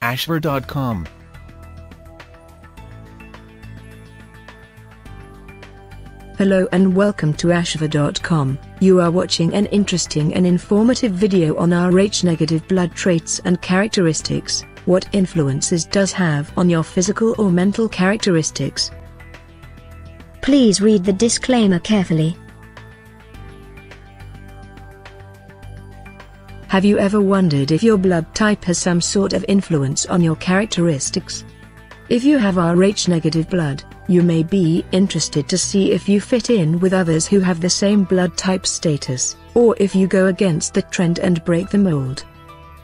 Ashver.com. Hello and welcome to Ashver.com. You are watching an interesting and informative video on Rh-negative blood traits and characteristics. What influences does have on your physical or mental characteristics? Please read the disclaimer carefully. Have you ever wondered if your blood type has some sort of influence on your characteristics? If you have Rh-negative blood, you may be interested to see if you fit in with others who have the same blood type status, or if you go against the trend and break the mold.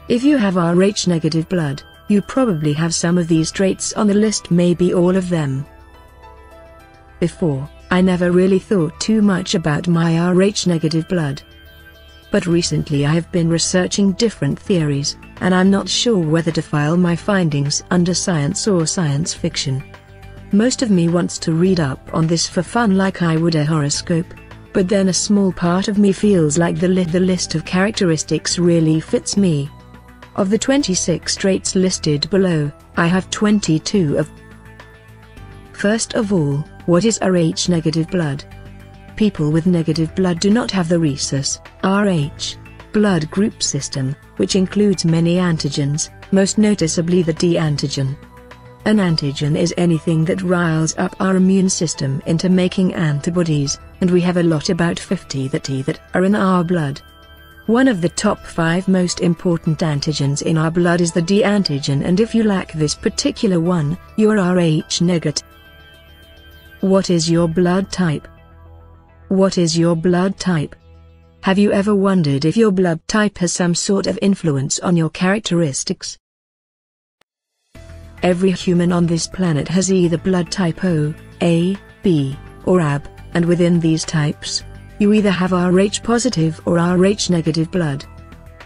If you have Rh-negative blood, you probably have some of these traits on the list, maybe all of them. Before, I never really thought too much about my Rh-negative blood. But recently I have been researching different theories, and I'm not sure whether to file my findings under science or science fiction. Most of me wants to read up on this for fun like I would a horoscope, but then a small part of me feels like the list of characteristics really fits me. Of the 26 traits listed below, I have 22 of. First of all, what is Rh-negative blood? People with negative blood do not have the rhesus, Rh, blood group system, which includes many antigens, most noticeably the D antigen. An antigen is anything that riles up our immune system into making antibodies, and we have a lot, about 50 that are in our blood. One of the top 5 most important antigens in our blood is the D antigen, and if you lack this particular one, you are Rh-negative. What is your blood type? What is your blood type? Have you ever wondered if your blood type has some sort of influence on your characteristics? Every human on this planet has either blood type O, A, B, or AB, and within these types, you either have Rh positive or Rh-negative blood.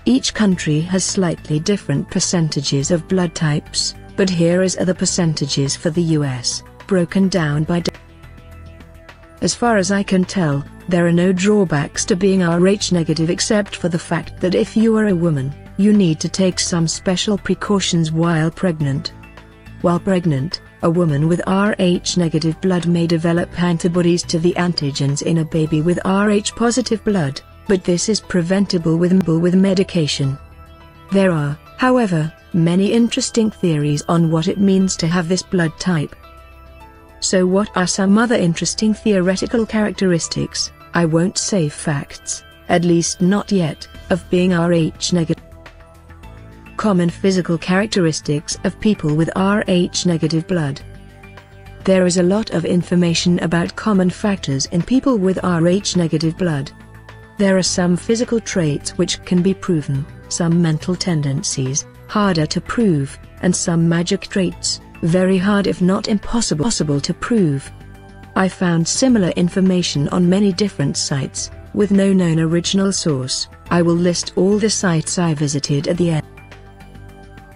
Each country has slightly different percentages of blood types, but here are the percentages for the US, broken down by. As far as I can tell, there are no drawbacks to being Rh-negative except for the fact that if you are a woman, you need to take some special precautions while pregnant. While pregnant, a woman with Rh-negative blood may develop antibodies to the antigens in a baby with Rh-positive blood, but this is preventable with medication. There are, however, many interesting theories on what it means to have this blood type. So what are some other interesting theoretical characteristics, I won't say facts, at least not yet, of being Rh-negative? Common physical characteristics of people with Rh-negative blood. There is a lot of information about common factors in people with Rh-negative blood. There are some physical traits which can be proven, some mental tendencies, harder to prove, and some magic traits, very hard if not impossible to prove. I found similar information on many different sites, with no known original source. I will list all the sites I visited at the end.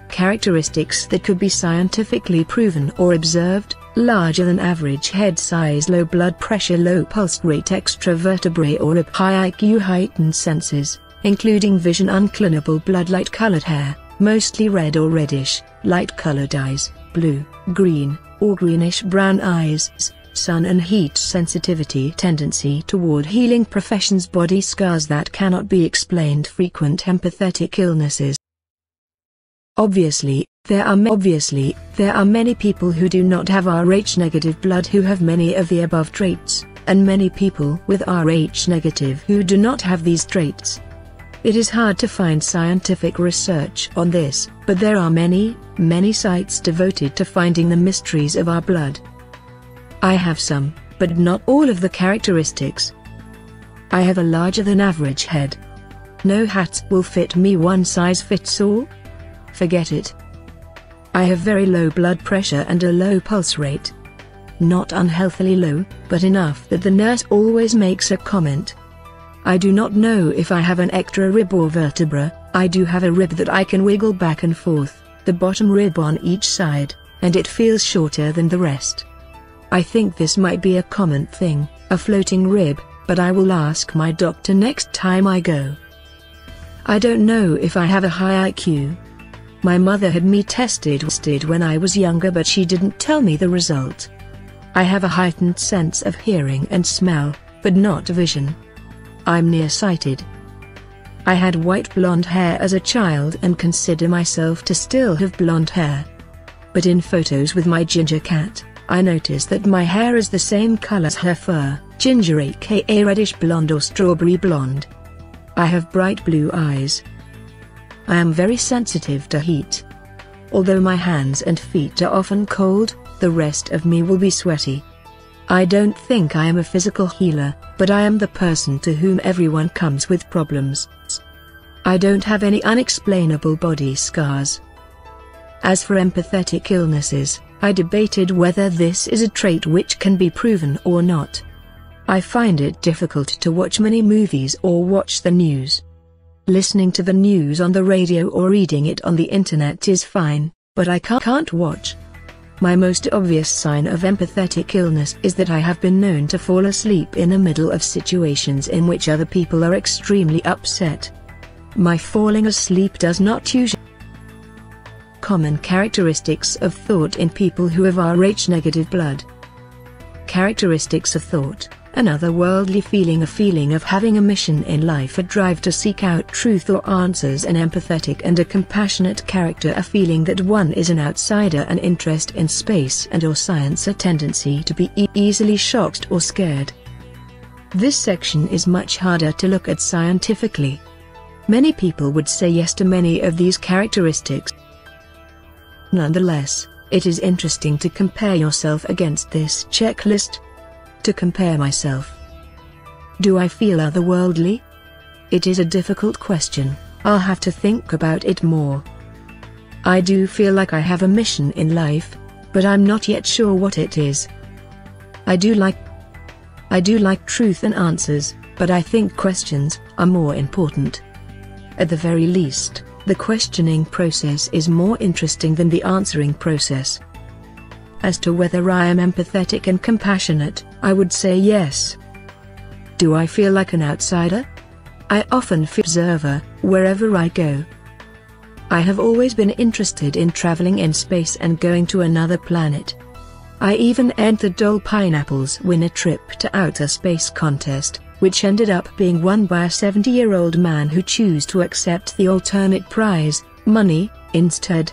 Characteristics that could be scientifically proven or observed: larger than average head size, low blood pressure, low pulse rate, extra vertebrae or a high IQ, heightened senses, including vision, unclinable blood, light colored hair, mostly red or reddish, light colored eyes, blue, green, or greenish brown eyes, sun and heat sensitivity, tendency toward healing professions, body scars that cannot be explained, frequent empathetic illnesses. Obviously, there are many people who do not have Rh-negative blood who have many of the above traits, and many people with Rh-negative who do not have these traits. It is hard to find scientific research on this, but there are many sites devoted to finding the mysteries of our blood. I have some, but not all of the characteristics. I have a larger than average head. No hat will fit me, one size fits all? Forget it. I have very low blood pressure and a low pulse rate. Not unhealthily low, but enough that the nurse always makes a comment. I do not know if I have an extra rib or vertebra. I do have a rib that I can wiggle back and forth, the bottom rib on each side, and it feels shorter than the rest. I think this might be a common thing, a floating rib, but I will ask my doctor next time I go. I don't know if I have a high IQ. My mother had me tested when I was younger, but she didn't tell me the result. I have a heightened sense of hearing and smell, but not vision. I'm nearsighted. I had white blonde hair as a child and consider myself to still have blonde hair. But in photos with my ginger cat, I notice that my hair is the same color as her fur, ginger aka reddish blonde or strawberry blonde. I have bright blue eyes. I am very sensitive to heat. Although my hands and feet are often cold, the rest of me will be sweaty. I don't think I am a physical healer, but I am the person to whom everyone comes with problems. I don't have any unexplainable body scars. As for empathetic illnesses, I debated whether this is a trait which can be proven or not. I find it difficult to watch many movies or watch the news. Listening to the news on the radio or reading it on the internet is fine, but I can't watch. My most obvious sign of empathetic illness is that I have been known to fall asleep in the middle of situations in which other people are extremely upset. My falling asleep does not usually. Common characteristics of thought in people who have Rh-negative blood. Characteristics of thought: an otherworldly feeling, a feeling of having a mission in life, a drive to seek out truth or answers, an empathetic and a compassionate character, a feeling that one is an outsider, an interest in space and or science, a tendency to be easily shocked or scared. This section is much harder to look at scientifically. Many people would say yes to many of these characteristics. Nonetheless, it is interesting to compare yourself against this checklist. To compare myself. Do I feel otherworldly? It is a difficult question. I'll have to think about it more. I do feel like I have a mission in life, but I'm not yet sure what it is. I do like truth and answers, but I think questions are more important. At the very least, the questioning process is more interesting than the answering process. As to whether I am empathetic and compassionate, I would say yes. Do I feel like an outsider? I often feel observer wherever I go. I have always been interested in traveling in space and going to another planet. I even entered Dole Pineapple's Win a Trip to Outer Space contest, which ended up being won by a 70-year-old man who chose to accept the alternate prize, money, instead.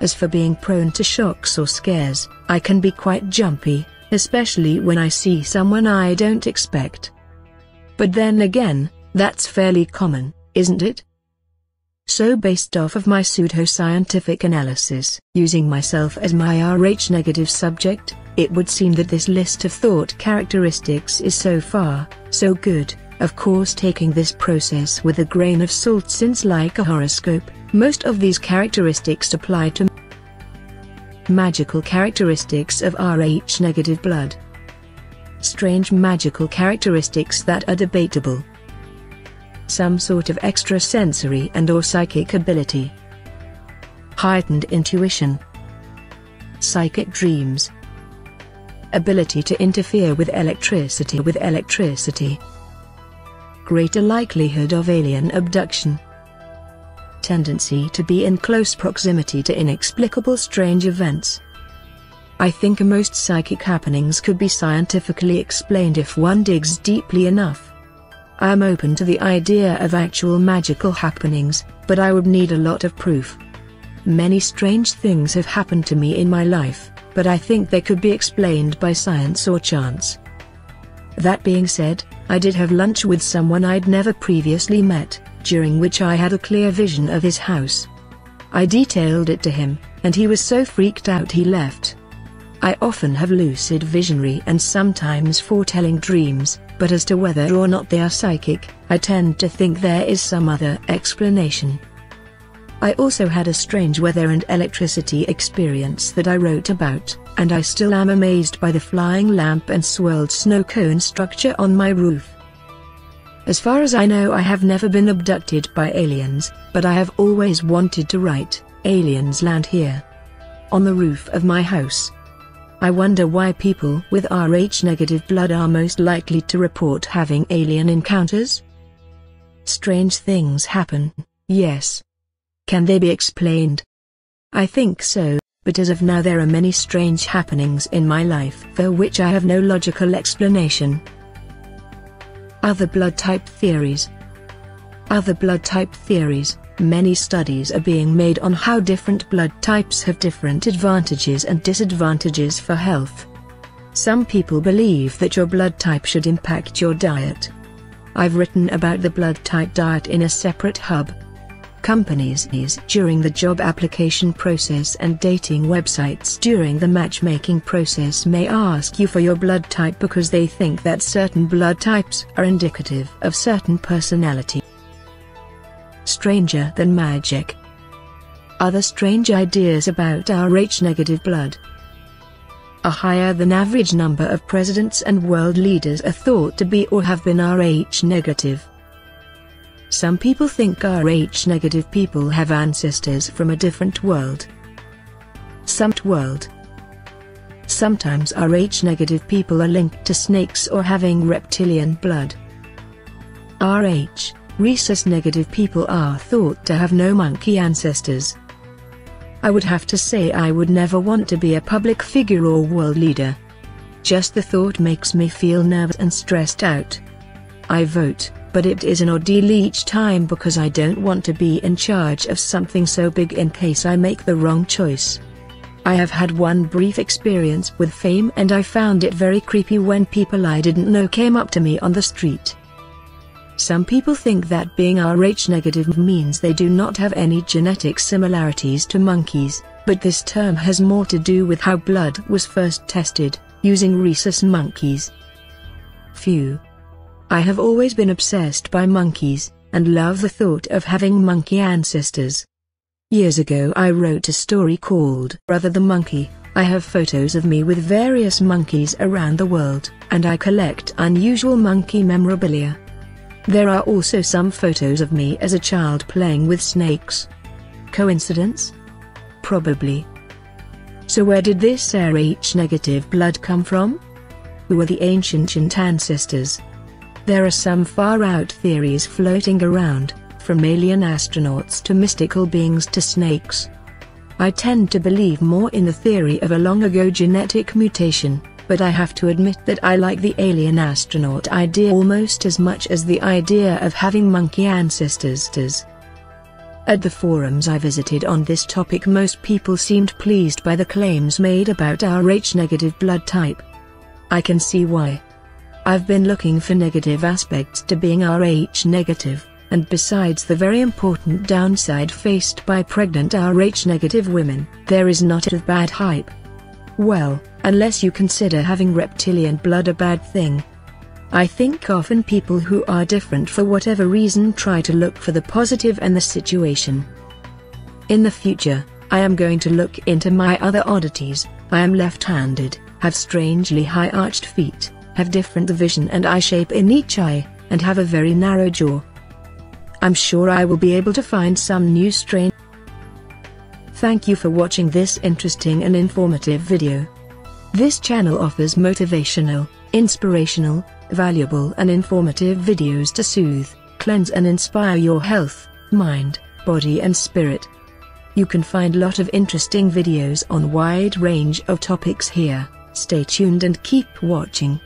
As for being prone to shocks or scares, I can be quite jumpy, especially when I see someone I don't expect. But then again, that's fairly common, isn't it? So based off of my pseudo-scientific analysis, using myself as my Rh-negative subject, it would seem that this list of thought characteristics is so far, so good. Of course, taking this process with a grain of salt, since like a horoscope, most of these characteristics apply to magical characteristics of Rh-negative blood. Strange magical characteristics that are debatable. Some sort of extrasensory and or psychic ability. Heightened intuition. Psychic dreams. Ability to interfere with electricity. Greater likelihood of alien abduction. Tendency to be in close proximity to inexplicable strange events. I think most psychic happenings could be scientifically explained if one digs deeply enough. I am open to the idea of actual magical happenings, but I would need a lot of proof. Many strange things have happened to me in my life, but I think they could be explained by science or chance. That being said, I did have lunch with someone I'd never previously met, during which I had a clear vision of his house. I detailed it to him, and he was so freaked out he left. I often have lucid visionary and sometimes foretelling dreams, but as to whether or not they are psychic, I tend to think there is some other explanation. I also had a strange weather and electricity experience that I wrote about, and I still am amazed by the flying lamp and swirled snow cone structure on my roof. As far as I know, I have never been abducted by aliens, but I have always wanted to write, "Aliens land here," on the roof of my house. I wonder why people with Rh-negative blood are most likely to report having alien encounters. Strange things happen, yes. Can they be explained? I think so, but as of now there are many strange happenings in my life for which I have no logical explanation. Other blood type theories. Other blood type theories. Many studies are being made on how different blood types have different advantages and disadvantages for health. Some people believe that your blood type should impact your diet. I've written about the blood type diet in a separate hub. Companies during the job application process and dating websites during the matchmaking process may ask you for your blood type because they think that certain blood types are indicative of certain personality. Stranger than magic. Other strange ideas about Rh-negative blood. A higher than average number of presidents and world leaders are thought to be or have been Rh-negative. Some people think Rh-negative people have ancestors from a different world. Sometimes Rh-negative people are linked to snakes or having reptilian blood. Rhesus-negative people are thought to have no monkey ancestors. I would have to say I would never want to be a public figure or world leader. Just the thought makes me feel nervous and stressed out. I vote, but it is an ordeal each time because I don't want to be in charge of something so big in case I make the wrong choice. I have had one brief experience with fame and I found it very creepy when people I didn't know came up to me on the street. Some people think that being Rh-negative means they do not have any genetic similarities to monkeys, but this term has more to do with how blood was first tested, using rhesus monkeys. I have always been obsessed by monkeys, and love the thought of having monkey ancestors. Years ago I wrote a story called Brother the Monkey. I have photos of me with various monkeys around the world, and I collect unusual monkey memorabilia. There are also some photos of me as a child playing with snakes. Coincidence? Probably. So where did this Rh-negative blood come from? Who were the ancient ancestors? There are some far-out theories floating around, from alien astronauts to mystical beings to snakes. I tend to believe more in the theory of a long-ago genetic mutation, but I have to admit that I like the alien astronaut idea almost as much as the idea of having monkey ancestors. At the forums I visited on this topic, most people seemed pleased by the claims made about Rh-negative blood type. I can see why. I've been looking for negative aspects to being Rh-negative, and besides the very important downside faced by pregnant Rh-negative women, there is not a bad hype. Well, unless you consider having reptilian blood a bad thing. I think often people who are different for whatever reason try to look for the positive in the situation. In the future, I am going to look into my other oddities. I am left-handed, have strangely high-arched feet, have different vision and eye shape in each eye, and have a very narrow jaw. I'm sure I will be able to find some new strain. Thank you for watching this interesting and informative video. This channel offers motivational, inspirational, valuable and informative videos to soothe, cleanse and inspire your health, mind, body and spirit. You can find a lot of interesting videos on wide range of topics here. Stay tuned and keep watching.